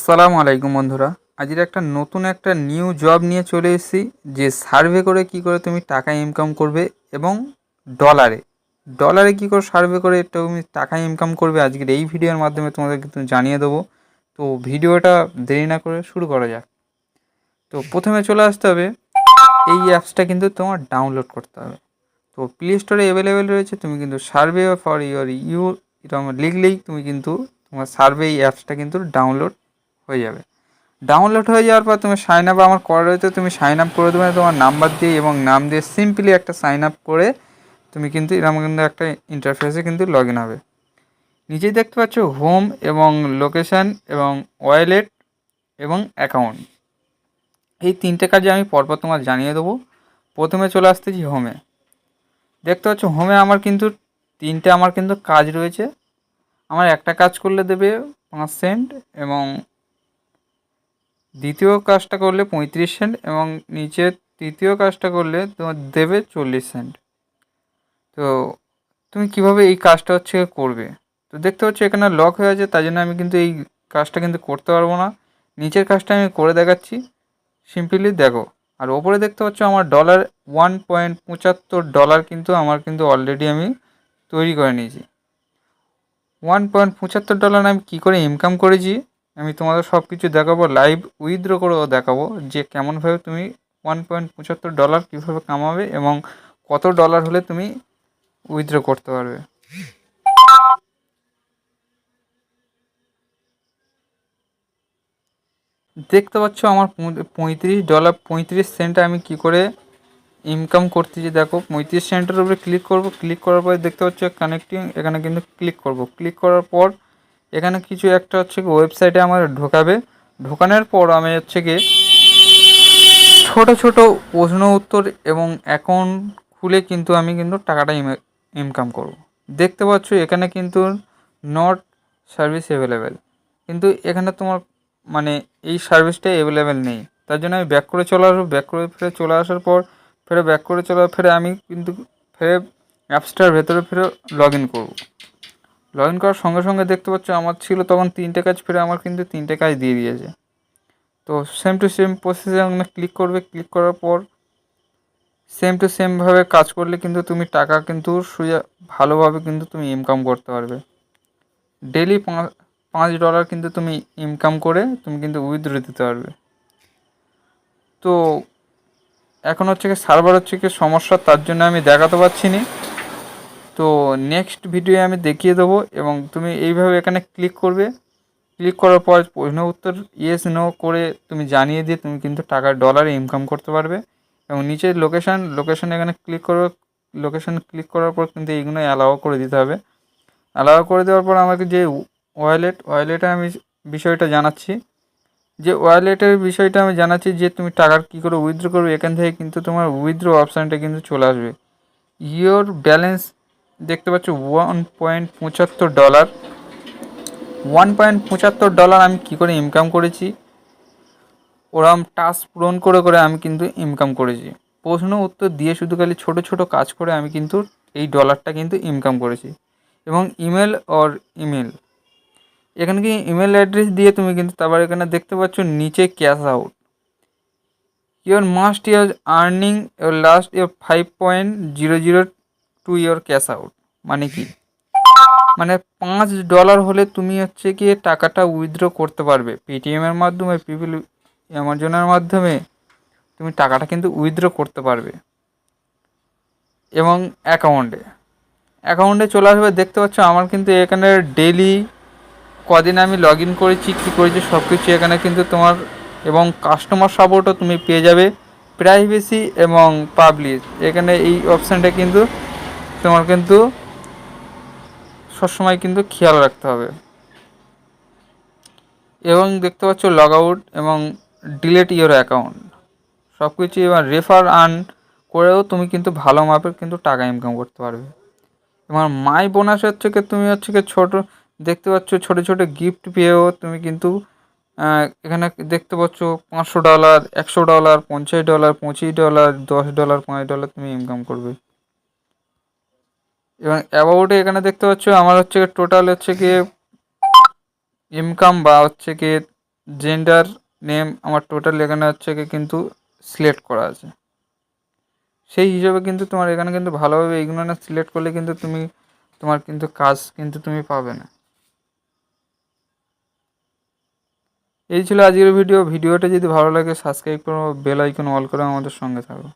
আসসালামু আলাইকুম বন্ধুরা। আজকের একটা নতুন একটা নিউ জব নিয়ে চলে এসেছি, যে সার্ভে করে কি করে তুমি টাকা ইনকাম করবে এবং ডলারে ডলারে কি করে সার্ভে করে তুমি টাকা ইনকাম করবে। আজকের এই ভিডিওর মাধ্যমে তোমাদের কিন্তু জানিয়ে দেবো। তো ভিডিওটা দেরি না করে শুরু করা যাক। তো প্রথমে চলে আসতে হবে, এই অ্যাপসটা কিন্তু তোমার ডাউনলোড করতে হবে। তো প্লে স্টোরে অ্যাভেলেবেল রয়েছে, তুমি কিন্তু সার্ভে ফর এরকম লিখলেই তুমি কিন্তু তোমার সার্ভে এই অ্যাপসটা কিন্তু ডাউনলোড হয়ে যাবে। ডাউনলোড হয়ে যাওয়ার পর তুমি সাইন আপ আমার করা রয়েছে, তুমি সাইন আপ করে দেবে তোমার নাম্বার দিয়ে এবং নাম দিয়ে সিম্পলি একটা সাইন আপ করে তুমি কিন্তু এরকম কিন্তু একটা ইন্টারফেসে কিন্তু লগ ইন হবে। নিচেই দেখতে পাচ্ছ হোম এবং লোকেশান এবং ওয়ালেট এবং অ্যাকাউন্ট, এই তিনটে কাজে আমি পরপর তোমার জানিয়ে দেবো। প্রথমে চলে আসতেছি হোমে। দেখতে পাচ্ছ হোমে আমার কিন্তু তিনটে আমার কিন্তু কাজ রয়েছে। আমার একটা কাজ করলে দেবে 5 সেন্ট এবং দ্বিতীয় কাজটা করলে 35 সেন্ট এবং নিচে তৃতীয় কাজটা করলে তোমার দেবে 40 সেন্ট। তো তুমি কিভাবে এই কাজটা করবে, তো দেখতে পাচ্ছ এখানে লক হয়ে আছে, তাই জন্য আমি কিন্তু এই কাজটা কিন্তু করতে পারবো না। নিচের কাজটা আমি করে দেখাচ্ছি, সিম্পলি দেখো। আর ওপরে দেখতে পাচ্ছ আমার ডলার $1.75 কিন্তু আমার কিন্তু অলরেডি আমি তৈরি করে নিয়েছি। $1.75 আমি কী করে ইনকাম করেছি আমি তোমাদের সব কিছু দেখাবো, লাইভ উইথড্র করেও দেখাবো যে কেমনভাবে তুমি $1.75 কীভাবে কামাবে এবং কত ডলার হলে তুমি উইথড্র করতে পারবে। দেখতে পাচ্ছ আমার $35.35 আমি কি করে ইনকাম করতেছি। দেখো 35 সেন্টের উপরে ক্লিক করব, ক্লিক করার পরে দেখতে পাচ্ছ কানেক্টিং, এখানে কিন্তু ক্লিক করব। ক্লিক করার পর এখানে কিছু একটা ওয়েবসাইটে আমার ঢোকাবে। ঢোকানোর পর আমি ছোট ছোট প্রশ্ন উত্তর এবং অ্যাকাউন্ট খুলে কিন্তু আমি কিন্তু টাকাটা ইনকাম করব। দেখতে পাচ্ছ এখানে কিন্তু নট সার্ভিস অ্যাভেলেবেল, কিন্তু এখানে তোমার মানে এই সার্ভিসটা অ্যাভেলেবেল নেই। তার জন্য আমি ব্যাক করে চলে আসবো। ব্যাক করে ফিরে চলে আসার পর ব্যাক করে চলে ফিরে আমি কিন্তু ফিরে অ্যাপসটার ভেতরে লগ ইন করবো। লগ ইন করার সঙ্গে সঙ্গে দেখতে পাচ্ছ আমার ছিল তখন 3টে কাজ, আমার কিন্তু 3টে কাজ দিয়ে দিয়েছে। তো সেম টু সেম প্রসেসে আমরা ক্লিক করবে। ক্লিক করার পর সেম টু সেমভাবে কাজ করলে কিন্তু তুমি টাকা কিন্তু ভালোভাবে কিন্তু তুমি ইনকাম করতে পারবে। ডেলি $5 কিন্তু তুমি ইনকাম করে তুমি কিন্তু উইথড্র দিতে পারবে। তো এখন সার্ভার সমস্যা, তার জন্য আমি দেখাতে পারছি না। তো নেক্সট ভিডিও আমি দেখিয়ে দেবো এবং তুমি এইভাবে এখানে ক্লিক করবে। ক্লিক করার পর প্রশ্ন উত্তর ইয়েস নো করে তুমি জানিয়ে দিয়ে তুমি কিন্তু ডলারে ইনকাম করতে পারবে। এবং নিচে লোকেশান এখানে ক্লিক করবে। লোকেশান ক্লিক করার পর কিন্তু এইগুলো অ্যালাউ করে দিতে হবে। অ্যালাউ করে দেওয়ার পর আমাকে যে ওয়ালেটে আমি বিষয়টা জানাচ্ছি, যে তুমি টাকার কী করে উইথড্র করবে। এখান থেকে কিন্তু তোমার উইথড্র অপশানটা কিন্তু চলে আসবে। ইয়োর ব্যালেন্স দেখতে পাচ্ছ $1.75। $1.75 আমি কী করে ইনকাম করেছি, ওরম টাস্ক পূরণ করে করে আমি কিন্তু ইনকাম করেছি। প্রশ্ন উত্তর দিয়ে শুধু খালি ছোটো ছোটো কাজ করে আমি কিন্তু এই ডলারটা কিন্তু ইনকাম করেছি। এবং ইমেল এখানে কি ইমেল অ্যাড্রেস দিয়ে তুমি কিন্তু তারপর এখানে দেখতে পাচ্ছ নিচে cash out, your must year earning your last your 5.00 to your cash out. মানে কি, মানে $5 হলে তুমি গিয়ে টাকাটা উইথড্র করতে পারবে। পেটিএমের মাধ্যমে, অ্যামাজনের মাধ্যমে তুমি টাকাটা কিন্তু উইথড্র করতে পারবে। এবং অ্যাকাউন্টে চলে আসবে। দেখতে পাচ্ছ আমার কিন্তু এখানে ডেলি কদিন আমি লগ ইন করেছি, কী করেছি সব কিছু এখানে কিন্তু তোমার, এবং কাস্টমার সাপোর্টও তুমি পেয়ে যাবে। প্রাইভেসি এবং পাবলিশ এখানে এই অপশানটা কিন্তু তোমার কিন্তু সবসময় কিন্তু খেয়াল রাখতে হবে। এবং দেখতে পাচ্ছ লগ আউট এবং ডিলেট ইওর অ্যাকাউন্ট সব কিছু। এবার রেফার আর্ন করেও তুমি কিন্তু ভালো মাপের কিন্তু টাকা ইনকাম করতে পারবে। এবার মাই বোনাস তুমি ছোটো দেখতে পাচ্ছ ছোটো ছোটো গিফট পেয়েও তুমি কিন্তু এখানে দেখতে পাচ্ছ $500, $100, $50, $25, $10, $5 তুমি ইনকাম করবে। এবং অ্যাবাউটে এখানে দেখতে পাচ্ছ আমার টোটাল গিয়ে ইনকাম বা জেন্ডার, নেম আমার টোটাল এখানে হচ্ছে কি কিন্তু সিলেক্ট করা আছে। সেই হিসাবে কিন্তু তোমার এখানে কিন্তু ভালোভাবে এইগুলো না সিলেক্ট করলে কিন্তু তোমার কিন্তু কাজ কিন্তু তুমি পাবে না। এই ছিল আজকের ভিডিওটা যদি ভালো লাগে সাবস্ক্রাইব করো, বেল আইকন অল করে আমাদের সঙ্গে থাকো।